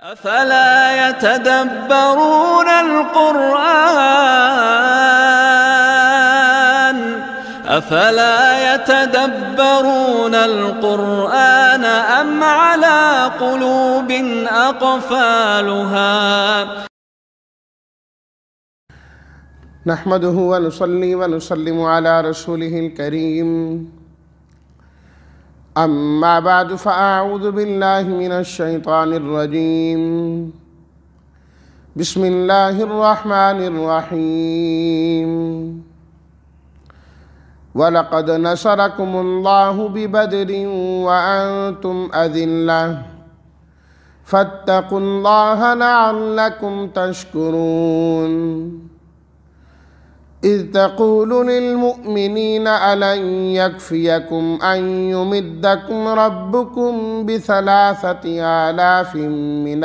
أفلا يتدبرون القرآن أم على قلوب أقفالها. نحمده ونصلي ونسلم على رسوله الكريم. أما بعد فأعوذ بالله من الشيطان الرجيم. بسم الله الرحمن الرحيم. وَلَقَدْ نَصَرَكُمُ اللَّهُ بِبَدْرٍ وَأَنْتُمْ أَذِلَّةٌ فَاتَّقُوا اللَّهَ لَعَلَّكُمْ تَشْكُرُونَ. إِذْ تَقُولُ لِلْمُؤْمِنِينَ أَلَنْ يَكْفِيَكُمْ أَنْ يُمِدَّكُمْ رَبُّكُمْ ب3,000 مِّنَ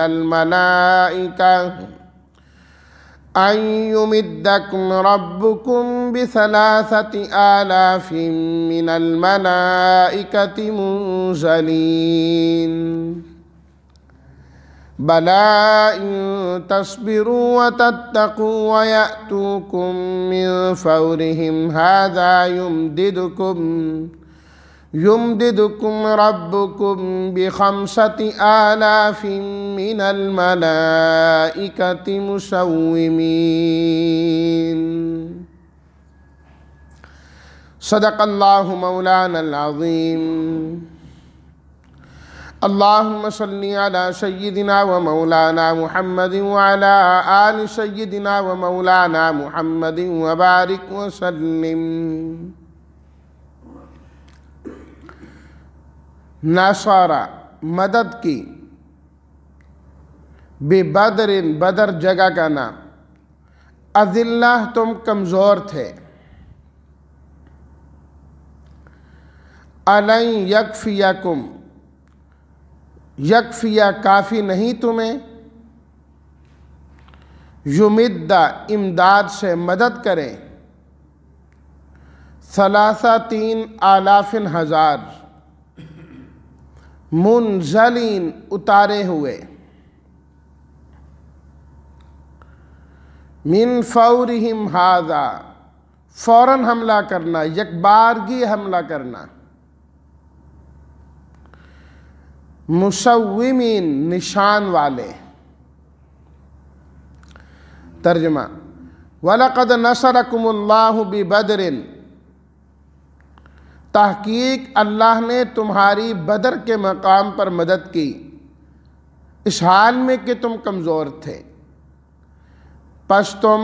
الْمَلَائِكَةِ منزلين. بلى إن تصبروا وتتقوا ويأتوكم من فورهم هذا يمددكم ربكم ب5,000 من الملائكة مسومين. صدق اللہ مولانا العظیم. اللہم صلی علی سیدنا و مولانا محمد وعلی آل سیدنا و مولانا محمد وبارک وسلم. نصارہ مدد کی، ببدر بدر جگہ کا نام، اذلہ تم کمزور تھے، الن یکفیکم یکفیہ کافی نہیں تمہیں، یمدہ امداد سے مدد کریں، 3,000 منزلین اتارے ہوئے، من فورہم ھذا فوراً حملہ کرنا، یکبارگی حملہ کرنا، مسومین نشان والے. ترجمہ: وَلَقَدْ نَصَرَكُمُ اللَّهُ بِبَدْرٍ، تحقیق اللہ نے تمہاری بدر کے مقام پر مدد کی، اس حال میں کہ تم کمزور تھے، پس تم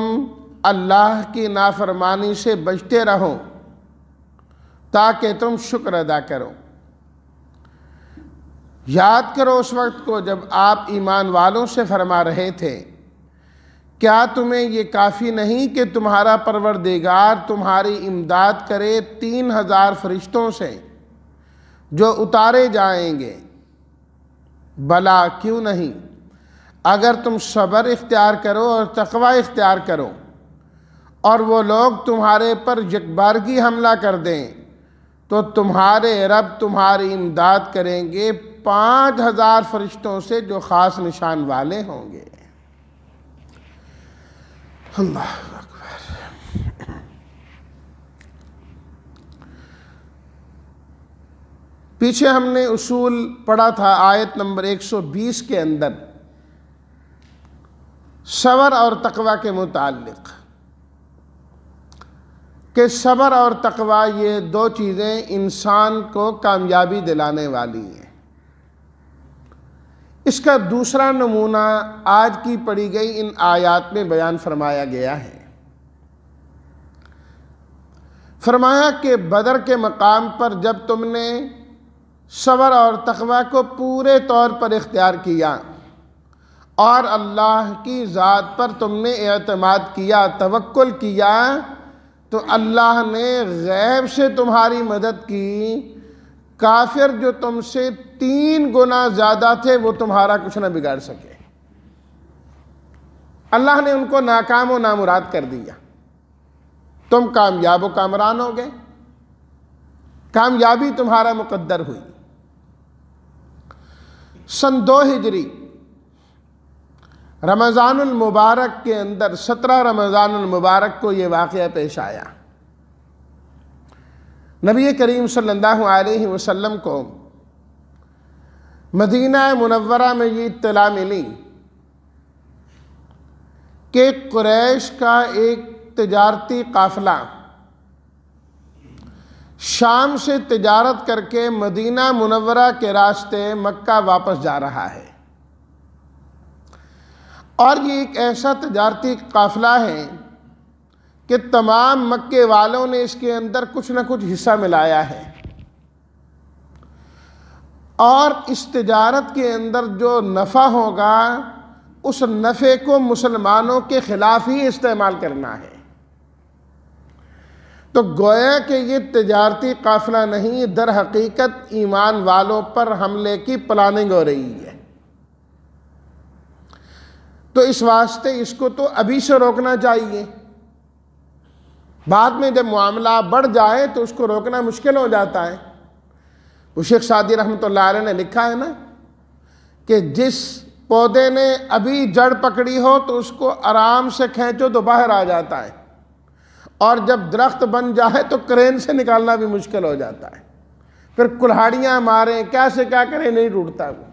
اللہ کی نافرمانی سے بچتے رہو تاکہ تم شکر ادا کرو. یاد کرو اس وقت کو جب آپ ایمان والوں سے فرما رہے تھے، کیا تمہیں یہ کافی نہیں کہ تمہارا پروردگار تمہاری امداد کرے 3,000 فرشتوں سے جو اتارے جائیں گے؟ بلا کیوں نہیں، اگر تم صبر اختیار کرو اور تقوی اختیار کرو اور وہ لوگ تمہارے پر یکبارگی حملہ کر دیں تو تمہارے رب تمہاری امداد کریں گے 5,000 فرشتوں سے جو خاص نشان والے ہوں گے. اللہ اکبر. پیچھے ہم نے اصول پڑھا تھا آیت نمبر 120 کے اندر صبر اور تقوی کے متعلق، کہ صبر اور تقوی یہ دو چیزیں انسان کو کامیابی دلانے والی ہیں. اس کا دوسرا نمونہ آج کی پڑھی گئی ان آیات میں بیان فرمایا گیا ہے. فرمایا کہ بدر کے مقام پر جب تم نے صبر اور تقوی کو پورے طور پر اختیار کیا اور اللہ کی ذات پر تم نے اعتماد کیا، توکل کیا، تو اللہ نے غیب سے تمہاری مدد کی. کافر جو تم سے 3 گنا زیادہ تھے وہ تمہارا کچھ نہ بگاڑ سکے. اللہ نے ان کو ناکام و نامراد کر دیا، تم کامیاب و کامران ہو گئے، کامیابی تمہارا مقدر ہوئی. سن 2 ہجری رمضان المبارک کے اندر 17 رمضان المبارک کو یہ واقعہ پیش آیا۔ نبی کریم صلی اللہ علیہ وسلم کو مدینہ منورہ میں یہ اطلاع ملی کہ قریش کا ایک تجارتی قافلہ شام سے تجارت کر کے مدینہ منورہ کے راستے مکہ واپس جا رہا ہے، اور یہ ایک ایسا تجارتی قافلہ ہے کہ تمام مکے والوں نے اس کے اندر کچھ نہ کچھ حصہ ملایا ہے، اور اس تجارت کے اندر جو نفع ہوگا اس نفع کو مسلمانوں کے خلاف ہی استعمال کرنا ہے۔ تو گویا کہ یہ تجارتی قافلہ نہیں، در حقیقت ایمان والوں پر حملے کی پلاننگ ہو رہی ہے۔ تو اس واسطے اس کو تو ابھی سے روکنا چاہیے، بعد میں جب معاملہ بڑھ جائے تو اس کو روکنا مشکل ہو جاتا ہے۔ وہ شیخ سعدی رحمۃ اللہ علیہ نے لکھا ہے نا کہ جس پودے نے ابھی جڑ پکڑی ہو تو اس کو آرام سے کھینچو تو باہر آ جاتا ہے، اور جب درخت بن جائے تو کرین سے نکالنا بھی مشکل ہو جاتا ہے، پھر کلہاڑیاں ماریں کیا سے کیا کریں نہیں ٹوٹتا وہ۔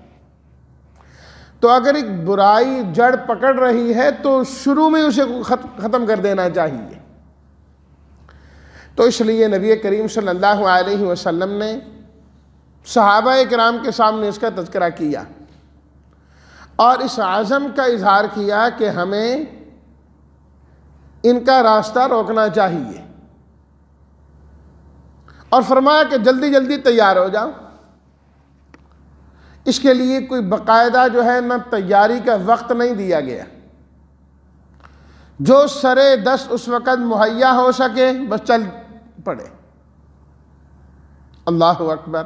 تو اگر ایک برائی جڑ پکڑ رہی ہے تو شروع میں اسے ختم کر دینا چاہیے۔ تو اس لیے نبی کریم صلی اللہ علیہ وسلم نے صحابہ کرام کے سامنے اس کا تذکرہ کیا اور اس عزم کا اظہار کیا کہ ہمیں ان کا راستہ روکنا چاہیے، اور فرمایا کہ جلدی جلدی تیار ہو جاؤ۔ اس کے لیے کوئی باقاعدہ جو ہے نہ تیاری کا وقت نہیں دیا گیا، جو سرے دست اس وقت مہیا ہو سکے بس چل پڑے۔ اللہ اکبر۔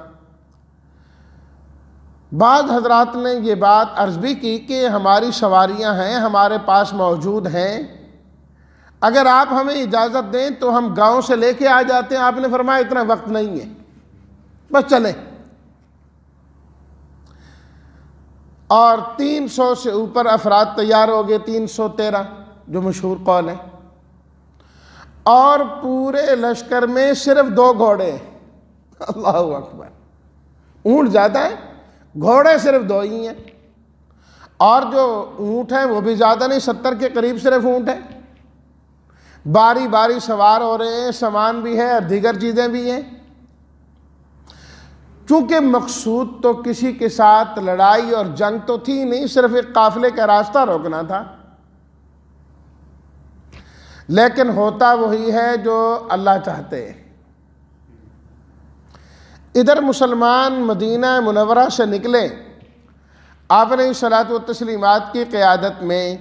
بعض حضرات نے یہ بات عرض بھی کی کہ ہماری سواریاں ہیں ہمارے پاس موجود ہیں، اگر آپ ہمیں اجازت دیں تو ہم گاؤں سے لے کے آ جاتے ہیں۔ آپ نے فرمایا اتنا وقت نہیں ہے، بس چلیں۔ اور 300 سے اوپر افراد تیار ہو گئے، 313 جو مشہور قول ہے، اور پورے لشکر میں صرف 2 گھوڑے۔ اللہ اکبر۔ اونٹ زیادہ ہیں، گھوڑے صرف 2 ہی ہیں، اور جو اونٹ ہیں وہ بھی زیادہ نہیں، 70 کے قریب صرف اونٹ ہیں۔ باری باری سوار ہو رہے ہیں، سامان بھی ہے اور دیگر چیزیں بھی ہیں۔ چونکہ مقصود تو کسی کے ساتھ لڑائی اور جنگ تو تھی نہیں، صرف ایک قافلے کا راستہ روکنا تھا، لیکن ہوتا وہی ہے جو اللہ چاہتے ہیں۔ ادھر مسلمان مدینہ منورہ سے نکلے، آپ نے صلاۃ و تسلیمات کی قیادت میں،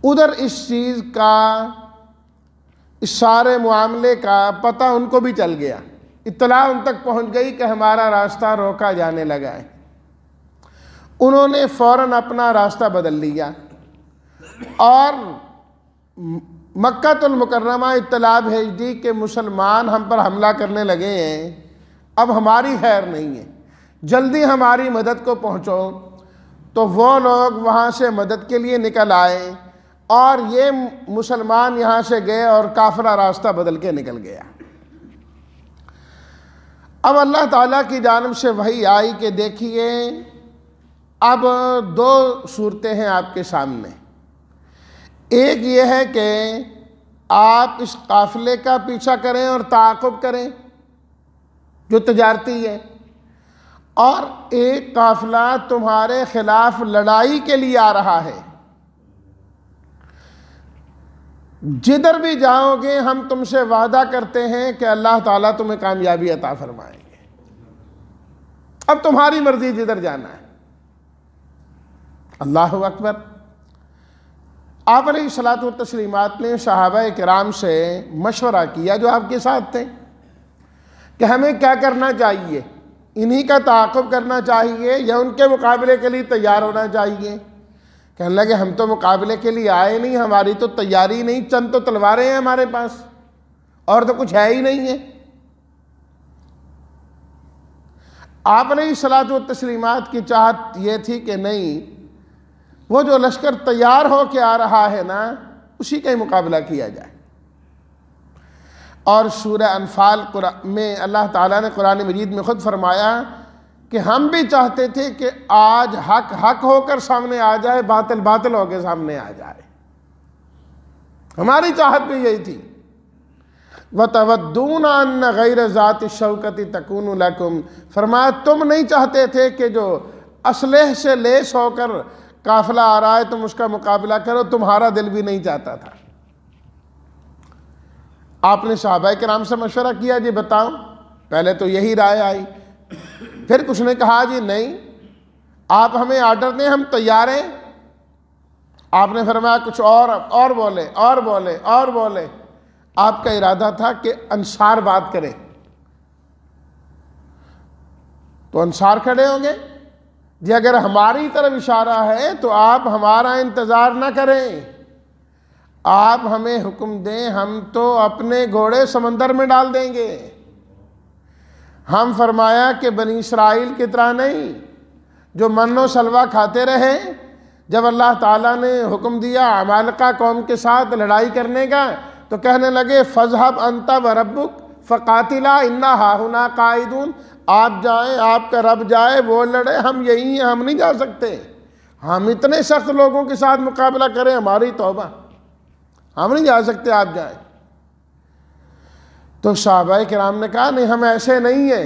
ادھر اس چیز کا، اس سارے معاملے کا پتہ ان کو بھی چل گیا، اطلاع ان تک پہنچ گئی کہ ہمارا راستہ روکا جانے لگا ہے۔ انہوں نے فوراً اپنا راستہ بدل لیا اور مکہ المکرمہ اطلاع بھیج دی کہ مسلمان ہم پر حملہ کرنے لگے ہیں، اب ہماری خیر نہیں ہے، جلدی ہماری مدد کو پہنچو۔ تو وہ لوگ وہاں سے مدد کے لیے نکل آئے، اور یہ مسلمان یہاں سے گئے اور قافلہ راستہ بدل کے نکل گیا۔ اب اللہ تعالیٰ کی جانب سے وحی آئی کہ دیکھیے اب 2 صورتیں ہیں آپ کے سامنے۔ ایک یہ ہے کہ آپ اس قافلے کا پیچھا کریں اور تعاقب کریں جو تجارتی ہے، اور ایک قافلہ تمہارے خلاف لڑائی کے لیے آ رہا ہے، جدھر بھی جاؤ گے ہم تم سے وعدہ کرتے ہیں کہ اللہ تعالیٰ تمہیں کامیابی عطا فرمائیں گے، اب تمہاری مرضی جدھر جانا ہے۔ اللہ اکبر۔ آپ علیہ الصلاۃ والتسلیمات نے صحابہ کرام سے مشورہ کیا جو آپ کے ساتھ تھے کہ ہمیں کیا کرنا چاہیے، انہی کا تعاقب کرنا چاہیے یا ان کے مقابلے کے لیے تیار ہونا چاہیے؟ کہنے لگے ہم تو مقابلے کے لیے آئے نہیں، ہماری تو تیاری نہیں، چند تو تلواریں ہیں ہمارے پاس اور تو کچھ ہے ہی نہیں ہے۔ آپ علیہ الصلاۃ والتسلیمات کی چاہت یہ تھی کہ نہیں، وہ جو لشکر تیار ہو کے آ رہا ہے نا، اسی کا ہی مقابلہ کیا جائے۔ اور سورہ انفال میں اللہ تعالیٰ نے قرآن مجید میں خود فرمایا کہ ہم بھی چاہتے تھے کہ آج حق حق ہو کر سامنے آ جائے، باطل باطل ہو کے سامنے آ جائے۔ ہماری چاہت بھی یہی تھی۔ وَتَوَدُّونَ أَنَّ غَيْرَ ذَاتِ الشَّوْكَةِ تَكُونُ لَكُمْ، فرمایا تم نہیں چاہتے تھے کہ جو اسلحے سے لیس ہو کر قافلہ آ رہا ہے تم اس کا مقابلہ کرو، تمہارا دل بھی نہیں چاہتا تھا۔ آپ نے صحابہ کرام سے مشورہ کیا، جی بتاؤ، پہلے تو یہی رائے آئی، پھر کچھ نے کہا جی نہیں، آپ ہمیں آرڈر دیں، ہم تیار ہیں۔ آپ نے فرمایا کچھ اور بولے۔ آپ کا ارادہ تھا کہ انصار بات کریں، تو انصار کھڑے ہوں گے، جی اگر ہماری طرف اشارہ ہے تو آپ ہمارا انتظار نہ کریں، آپ ہمیں حکم دیں، ہم تو اپنے گھوڑے سمندر میں ڈال دیں گے۔ ہم فرمایا کہ بنی اسرائیل کی طرح نہیں جو من و سلوہ کھاتے رہے، جب اللہ تعالیٰ نے حکم دیا عمالقہ قوم کے ساتھ لڑائی کرنے کا تو کہنے لگے فَاذْهَبْ أَنْتَ وَرَبُّكَ فَقَاتِلَا إِنَّا هَاهُنَا قَاعِدُونَ، آپ جائیں، آپ کا رب جائے، وہ لڑے، ہم یہی ہیں، ہم نہیں جا سکتے۔ ہم اتنے سخت لوگوں کے ساتھ مقابلہ کریں، ہماری توبہ، ہم نہیں جا سکتے، آپ جائیں۔ تو صحابہ کرام نے کہا نہیں، ہم ایسے نہیں ہیں،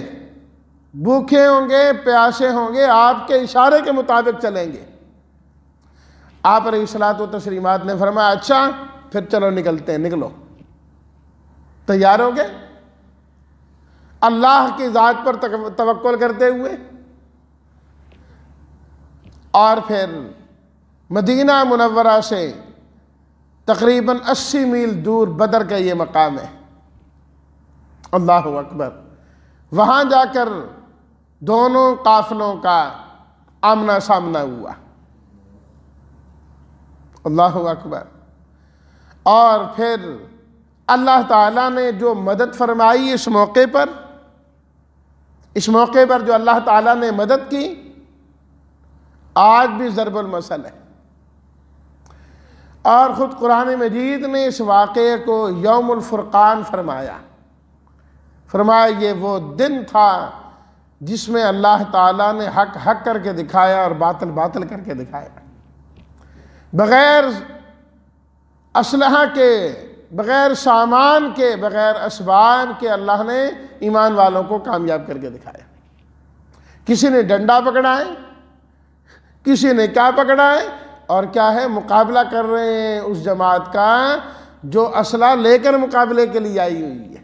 بھوکے ہوں گے، پیاسے ہوں گے، آپ کے اشارے کے مطابق چلیں گے۔ آپ علیہ الصلوۃ والتسلیمات نے فرمایا اچھا پھر چلو نکلتے ہیں، نکلو۔ تیار ہو گئے اللہ کی ذات پر توکل کرتے ہوئے، اور پھر مدینہ منورہ سے تقریباً 80 میل دور بدر کا یہ مقام ہے، اللہ اکبر۔ وہاں جا کر دونوں قافلوں کا آمنا سامنا ہوا، اللہ اکبر۔ اور پھر اللہ تعالیٰ نے جو مدد فرمائی اس موقع پر جو اللہ تعالیٰ نے مدد کی، آج بھی ضرب المثل ہے۔ اور خود قرآن مجید نے اس واقعے کو یوم الفرقان فرمایا یہ وہ دن تھا جس میں اللہ تعالیٰ نے حق حق کر کے دکھایا اور باطل باطل کر کے دکھایا، بغیر اسلحہ کے، بغیر سامان کے، بغیر اسباب کے اللہ نے ایمان والوں کو کامیاب کر کے دکھایا۔ کسی نے ڈنڈا پکڑا ہے، کسی نے کیا پکڑا ہے، اور کیا ہے، مقابلہ کر رہے ہیں اس جماعت کا جو اسلحہ لے کر مقابلے کے لیے آئی ہوئی ہے،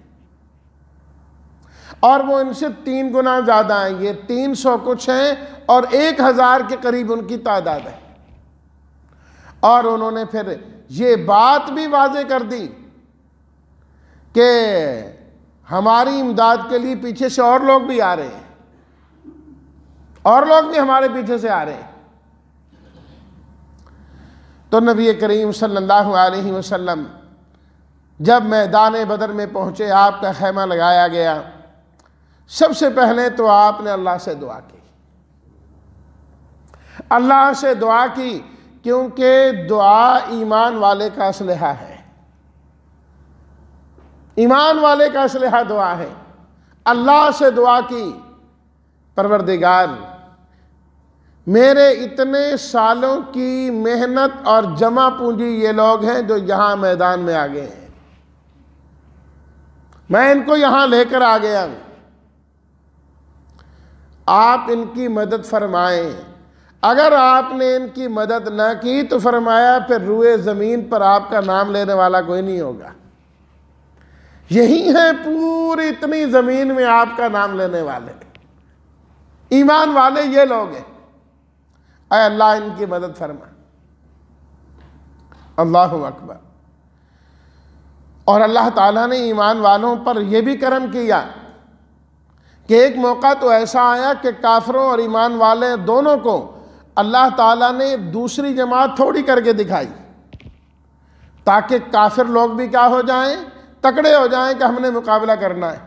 اور وہ ان سے 3 گنا زیادہ ہیں، یہ 300 کچھ ہیں اور 1000 کے قریب ان کی تعداد ہے۔ اور انہوں نے پھر یہ بات بھی واضح کر دی کہ ہماری امداد کے لیے پیچھے سے اور لوگ بھی آ رہے ہیں، اور لوگ بھی ہمارے پیچھے سے آ رہے ہیں۔ تو نبی کریم صلی اللہ علیہ وسلم جب میدان بدر میں پہنچے، آپ کا خیمہ لگایا گیا، سب سے پہلے تو آپ نے اللہ سے دعا کی، اللہ سے دعا کی، کیونکہ دعا ایمان والے کا اسلحہ ہے، ایمان والے کا اسلحہ دعا ہے۔ اللہ سے دعا کی، پروردگار میرے اتنے سالوں کی محنت اور جمع پونجی یہ لوگ ہیں جو یہاں میدان میں آ گئے ہیں، میں ان کو یہاں لے کر آ گیا ہوں، آپ ان کی مدد فرمائیں۔ اگر آپ نے ان کی مدد نہ کی تو فرمایا پھر روئے زمین پر آپ کا نام لینے والا کوئی نہیں ہوگا، یہی ہیں پوری اتنی زمین میں آپ کا نام لینے والے، ایمان والے یہ لوگ ہیں، اے اللہ ان کی مدد فرما، اللہ اکبر۔ اور اللہ تعالیٰ نے ایمان والوں پر یہ بھی کرم کیا کہ ایک موقع تو ایسا آیا کہ کافروں اور ایمان والے دونوں کو اللہ تعالیٰ نے دوسری جماعت تھوڑی کر کے دکھائی، تاکہ کافر لوگ بھی کیا ہو جائیں، تکڑے ہو جائیں کہ ہم نے مقابلہ کرنا ہے،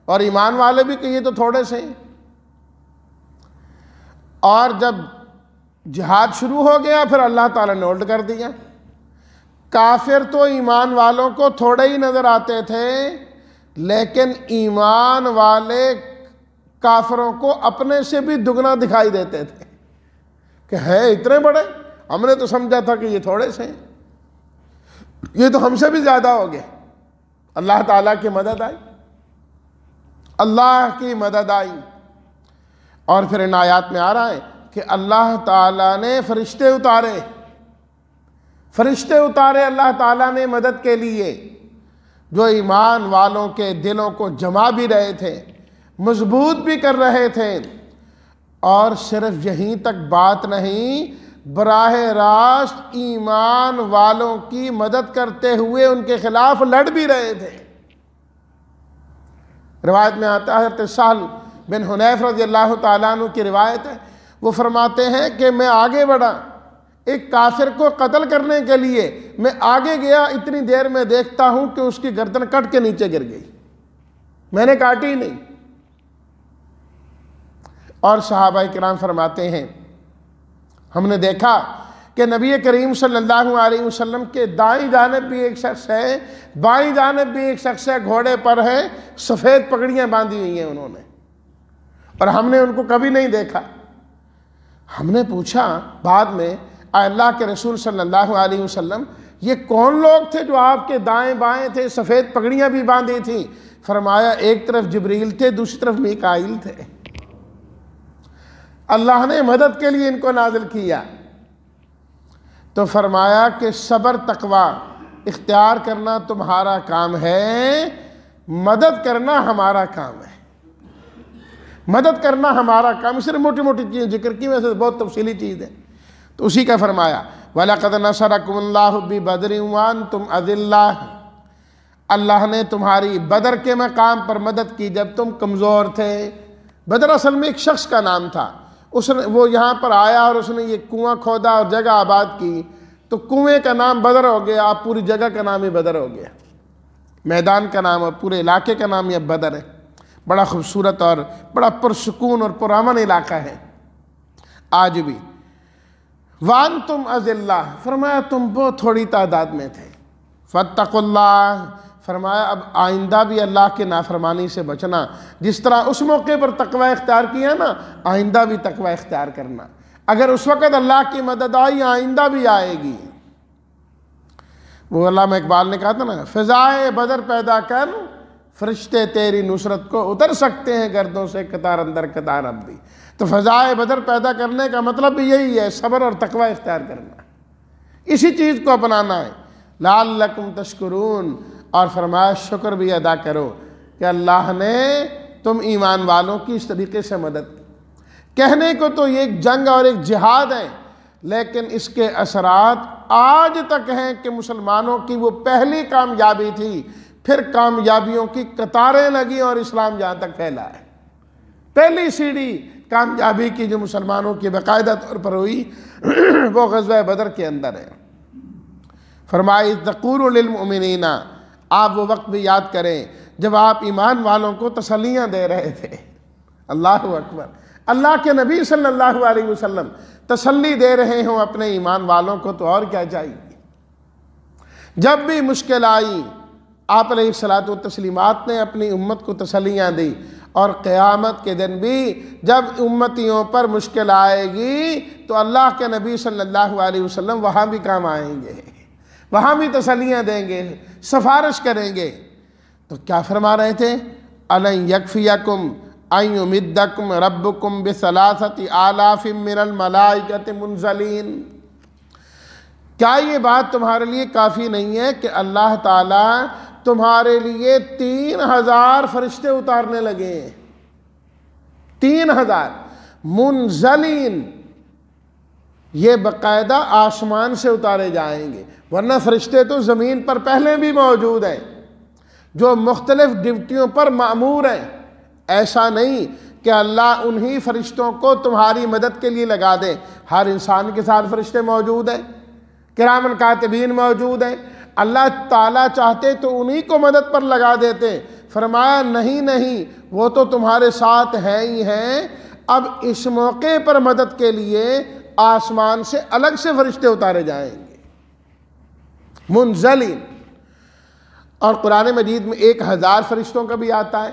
اور ایمان والے بھی کہ یہ تو تھوڑے سے ہیں۔ اور جب جہاد شروع ہو گیا، پھر اللہ تعالیٰ نے الٹ کر دیا۔ کافر تو ایمان والوں کو تھوڑے ہی نظر آتے تھے، لیکن ایمان والے کافروں کو اپنے سے بھی دگنا دکھائی دیتے تھے کہ ہے اتنے بڑے، ہم نے تو سمجھا تھا کہ یہ تھوڑے سے ہیں، یہ تو ہم سے بھی زیادہ ہو گئے۔ اللہ تعالیٰ کی مدد آئی، اللہ کی مدد آئی۔ اور پھر ان آیات میں آ رہا ہے کہ اللہ تعالیٰ نے فرشتے اتارے اللہ تعالیٰ نے مدد کے لیے، جو ایمان والوں کے دلوں کو جما بھی رہے تھے، مضبوط بھی کر رہے تھے۔ اور صرف یہیں تک بات نہیں، براہ راست ایمان والوں کی مدد کرتے ہوئے ان کے خلاف لڑ بھی رہے تھے۔ روایت میں آتا ہے، حضرت سہل بن حنیف رضی اللہ تعالیٰ عنہ کی روایت ہے، وہ فرماتے ہیں کہ میں آگے بڑھا ایک کافر کو قتل کرنے کے لیے، میں آگے گیا، اتنی دیر میں دیکھتا ہوں کہ اس کی گردن کٹ کے نیچے گر گئی، میں نے کاٹی نہیں۔ اور صحابہ کرام فرماتے ہیں ہم نے دیکھا کہ نبی کریم صلی اللہ علیہ وسلم کے دائیں جانب بھی ایک شخص ہے، بائیں جانب بھی ایک شخص ہے، گھوڑے پر ہے، سفید پگڑیاں باندھی ہوئی ہیں انہوں نے، اور ہم نے ان کو کبھی نہیں دیکھا۔ ہم نے پوچھا بعد میں، اے اللہ کے رسول صلی اللہ علیہ وسلم، یہ کون لوگ تھے جو آپ کے دائیں بائیں تھے، سفید پگڑیاں بھی باندھی تھیں؟ فرمایا ایک طرف جبریل تھے، دوسری طرف میکائیل تھے، اللہ نے مدد کے لیے ان کو نازل کیا۔ تو فرمایا کہ صبر تقوی اختیار کرنا تمہارا کام ہے، مدد کرنا ہمارا کام ہے، مدد کرنا ہمارا کام۔ صرف موٹی موٹی چیزیں ذکر کی، ویسے بہت تفصیلی چیز ہے۔ تو اسی کا فرمایا وَلَقَدْ نَصَرَكُمُ اللَّهُ بِبَدْرٍ وَأَنْتُمْ أَذِلَّةٌ، اللہ نے تمہاری بدر کے مقام پر مدد کی جب تم کمزور تھے۔ بدر اصل میں ایک شخص کا نام تھا، وہ یہاں پر آیا اور اس نے یہ کنواں کھودا اور جگہ آباد کی، تو کنویں کا نام بدر ہو گیا، اب پوری جگہ کا نام ہی بدر ہو گیا، میدان کا نام اور پورے علاقے کا نام یہ بدر ہے۔ بڑا خوبصورت اور بڑا پرسکون اور پرامن علاقہ ہے آج بھی۔ وَأَنْتُمْ أَذِلَّةٌ، فرمایا تم بہت تھوڑی تعداد میں تھے۔ فَاتَّقُوا اللَّهَ، فرمایا اب آئندہ بھی اللہ کے نافرمانی سے بچنا، جس طرح اس موقع پر تقوی اختیار کیا نا، آئندہ بھی تقوی اختیار کرنا۔ اگر اس وقت اللہ کی مدد آئی، آئندہ بھی آئے گی۔ وہ علامہ اقبال نے کہا تھا نا، فضائے بدر پیدا کر فرشتے تیری نصرت کو اتر سکتے ہیں گردوں سے قطار اندر قطار اب بھی۔ تو فضائے بدر پیدا کرنے کا مطلب بھی یہی ہے، صبر اور تقوی اختیار کرنا، اسی چیز کو اپنانا ہے۔ لعلکم تشکرون، اور فرمایا شکر بھی ادا کرو کہ اللہ نے تم ایمان والوں کی اس طریقے سے مدد کی۔ کہنے کو تو یہ ایک جنگ اور ایک جہاد ہے، لیکن اس کے اثرات آج تک ہیں کہ مسلمانوں کی وہ پہلی کامیابی تھی، پھر کامیابیوں کی قطاریں لگی اور اسلام جہاں تک پھیلا ہے۔ پہلی سیڑھی کامیابی کی جو مسلمانوں کی باقاعدہ طور پر ہوئی وہ غزوہ بدر کے اندر ہے۔ فرمایا تقول للمؤمنین، آپ وہ وقت بھی یاد کریں جب آپ ایمان والوں کو تسلیاں دے رہے تھے۔ اللہ اکبر، اللہ کے نبی صلی اللہ علیہ وسلم تسلی دے رہے ہوں اپنے ایمان والوں کو تو اور کیا چاہیے۔ جب بھی مشکل آئی، آپ علیہ الصلوۃ والتسلیمات نے اپنی امت کو تسلیاں دی، اور قیامت کے دن بھی جب امتیوں پر مشکل آئے گی تو اللہ کے نبی صلی اللہ علیہ وسلم وہاں بھی کام آئیں گے، وہاں بھی تسلیاں دیں گے، سفارش کریں گے۔ تو کیا فرما رہے تھے؟ أَلَنْ يَكْفِيَكُمْ أَنْ يُمِدَّكُمْ رَبُّكُمْ بِثَلَاثَةِ آلَافٍ مِّنَ الْمَلَائِكَةِ مُنزَلِينَ، کیا یہ بات تمہارے لیے کافی نہیں ہے کہ اللہ تعالیٰ تمہارے لیے 3000 فرشتے اتارنے لگے ہیں؟ 3000 منزلین، یہ باقاعدہ آسمان سے اتارے جائیں گے، ورنہ فرشتے تو زمین پر پہلے بھی موجود ہیں جو مختلف ڈیوٹیوں پر مأمور ہیں۔ ایسا نہیں کہ اللہ انہی فرشتوں کو تمہاری مدد کے لیے لگا دے، ہر انسان کے ساتھ فرشتے موجود ہیں، کرامن کاتبین موجود ہیں، اللہ تعالیٰ چاہتے تو انہی کو مدد پر لگا دیتے۔ فرمایا نہیں، وہ تو تمہارے ساتھ ہیں ہی ہیں، اب اس موقع پر مدد کے لیے آسمان سے الگ سے فرشتے اتارے جائیں گے منزلین. اور قرآن مجید میں 1000 فرشتوں کا بھی آتا ہے.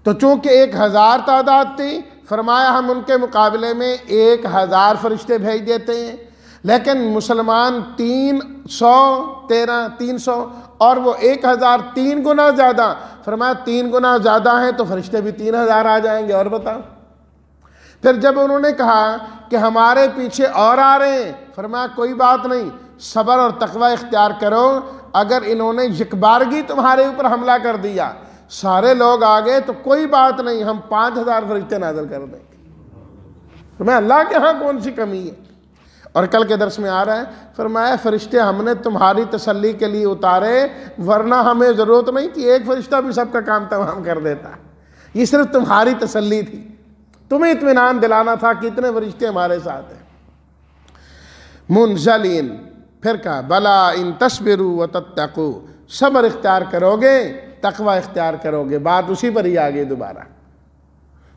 تو چونکہ 1000 تعداد تھی، فرمایا ہم ان کے مقابلے میں 1000 فرشتے بھیج دیتے ہیں. لیکن مسلمان 300 اور وہ 1000 3 گنا زیادہ. فرمایا 3 گنا زیادہ ہیں تو فرشتے بھی 3000 آ جائیں گے. اور بتاؤ. پھر جب انہوں نے کہا کہ ہمارے پیچھے اور آ رہے ہیں، فرمایا کوئی بات نہیں، صبر اور تقوی اختیار کرو. اگر انہوں نے یکبارگی تمہارے اوپر حملہ کر دیا، سارے لوگ آ گئے، تو کوئی بات نہیں، ہم 5000 فرشتے نازل کر دیں گے. فرمایا اللہ کے ہاں کون سی کمی ہے. اور کل کے درس میں آ رہا ہے، فرمایا فرشتے ہم نے تمہاری تسلی کے لیے اتارے، ورنہ ہمیں ضرورت نہیں کہ ایک فرشتہ بھی سب کا کام تمام کر دیتا. یہ صرف تمہاری تسلی تھی، تمہیں اطمینان دلانا تھا کہ اتنے فرشتے ہمارے ساتھ ہیں. منزلین. پھر کہا بلا ان تصبروا وتتقوا، صبر اختیار کرو گے، تقوی اختیار کرو گے. بات اسی پر ہی آگے دوبارہ،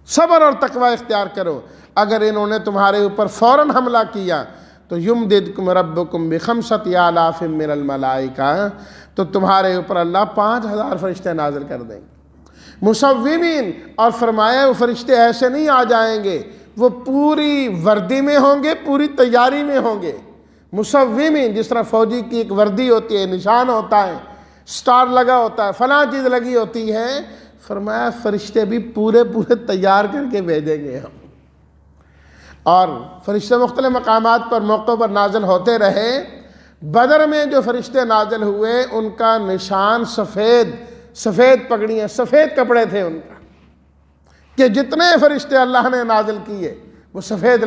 صبر اور تقوی اختیار کرو. اگر انہوں نے تمہارے اوپر فوراً حملہ کیا تو یمددکم ربکم بخمسۃ آلاف من الملائکہ، تو تمہارے اوپر اللہ 5000 فرشتے نازل کر دیں گے. مصومین. اور فرمایا وہ فرشتے ایسے نہیں آ جائیں گے، وہ پوری وردی میں ہوں گے، پوری تیاری میں ہوں گے. مصومین، جس طرح فوجی کی ایک وردی ہوتی ہے، نشان ہوتا ہے، سٹار لگا ہوتا ہے، فلاں چیز لگی ہوتی ہے. فرمایا فرشتے بھی پورے تیار کر کے بھیجیں گے ہم. اور فرشتے مختلف مقامات پر موقعوں پر نازل ہوتے رہے. بدر میں جو فرشتے نازل ہوئے ان کا نشان سفید پگڑیاں، سفید کپڑے تھے ان کا، کہ جتنے فرشتے اللہ نے نازل کیے وہ سفید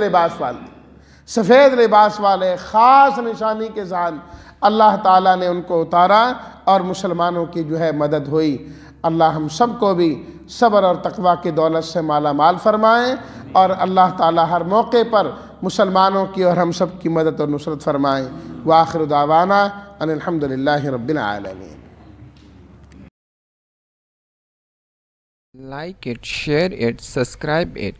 لباس والے خاص نشانی کے ساتھ اللہ تعالیٰ نے ان کو اتارا اور مسلمانوں کی جو ہے مدد ہوئی. اللہ ہم سب کو بھی صبر اور تقوی کی دولت سے مالا مال فرمائیں، اور اللہ تعالیٰ ہر موقع پر مسلمانوں کی اور ہم سب کی مدد اور نصرت فرمائیں. وآخر دعوانا ان الحمدللہ رب العالمین. Like it, share it, subscribe it.